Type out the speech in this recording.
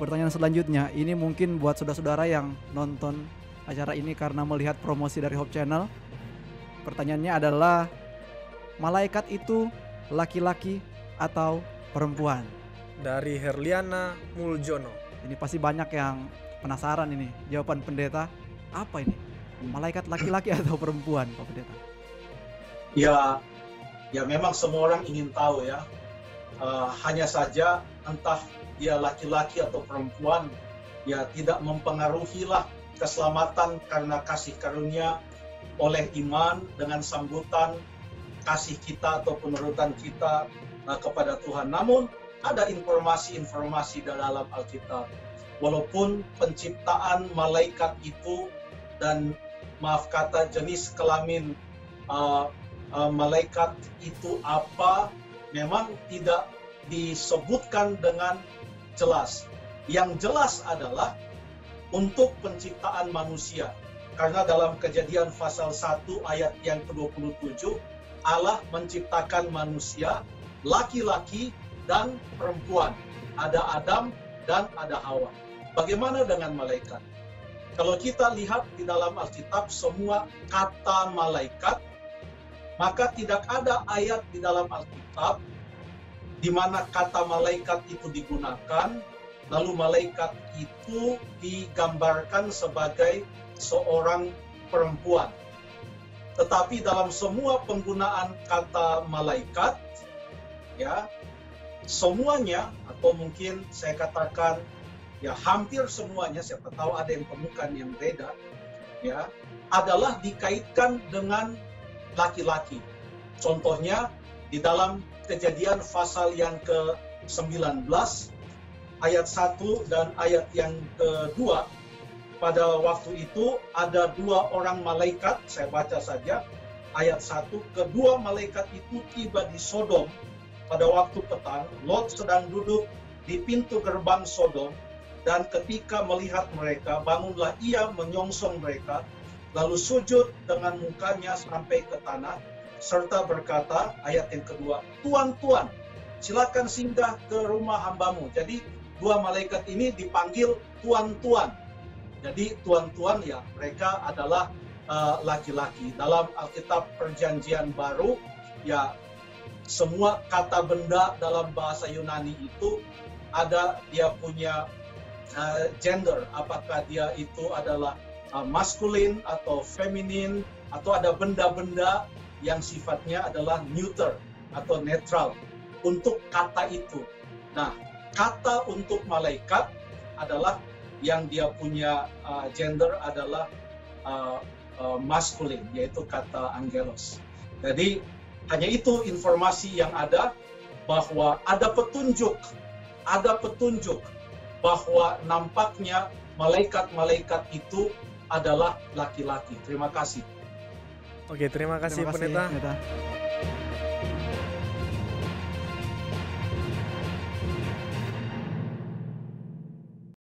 pertanyaan selanjutnya, ini mungkin buat saudara-saudara yang nonton acara ini karena melihat promosi dari Hope Channel. Pertanyaannya adalah, malaikat itu laki-laki atau perempuan? Dari Herliana Muljono. Ini pasti banyak yang penasaran ini. Jawaban pendeta, apa ini? Malaikat laki-laki atau perempuan, Pak Pendeta? Ya memang semua orang ingin tahu ya. Hanya saja entah dia laki-laki atau perempuan, ya tidak mempengaruhilah keselamatan karena kasih karunia oleh iman dengan sambutan kasih kita atau penurutan kita kepada Tuhan. Namun ada informasi-informasi dalam Alkitab. Walaupun penciptaan malaikat itu dan maaf kata jenis kelamin malaikat itu apa, memang tidak disebutkan dengan jelas. Yang jelas adalah untuk penciptaan manusia. Karena dalam Kejadian pasal 1 ayat yang ke-27, Allah menciptakan manusia, laki-laki dan perempuan. Ada Adam dan ada Hawa. Bagaimana dengan malaikat? Kalau kita lihat di dalam Alkitab semua kata malaikat, maka tidak ada ayat di dalam Alkitab di mana kata malaikat itu digunakan, lalu malaikat itu digambarkan sebagai seorang perempuan. Tetapi dalam semua penggunaan kata malaikat, ya, semuanya atau mungkin saya katakan ya hampir semuanya, siapa tahu ada yang temukan yang beda, ya, adalah dikaitkan dengan laki-laki. Contohnya di dalam Kejadian pasal yang ke-19 ayat 1 dan ayat yang kedua, pada waktu itu ada dua orang malaikat, saya baca saja ayat 1, kedua malaikat itu tiba di Sodom pada waktu petang. Lot sedang duduk di pintu gerbang Sodom, dan ketika melihat mereka, bangunlah ia menyongsong mereka, lalu sujud dengan mukanya sampai ke tanah, serta berkata, ayat yang kedua, Tuan, Tuan, silakan singgah ke rumah hambamu. Jadi dua malaikat ini dipanggil Tuan, Tuan. Jadi Tuan, Tuan ya mereka adalah laki-laki. Dalam Alkitab Perjanjian Baru, ya semua kata benda dalam bahasa Yunani itu ada dia punya gender, apakah dia itu adalah maskulin atau feminin, atau ada benda-benda yang sifatnya adalah neuter atau netral untuk kata itu. Nah, kata untuk malaikat adalah yang dia punya gender adalah maskulin, yaitu kata angelos. Jadi hanya itu informasi yang ada, bahwa ada petunjuk bahwa nampaknya malaikat-malaikat itu adalah laki-laki. Terima kasih. Oke, terima kasih Pendeta. Pendeta.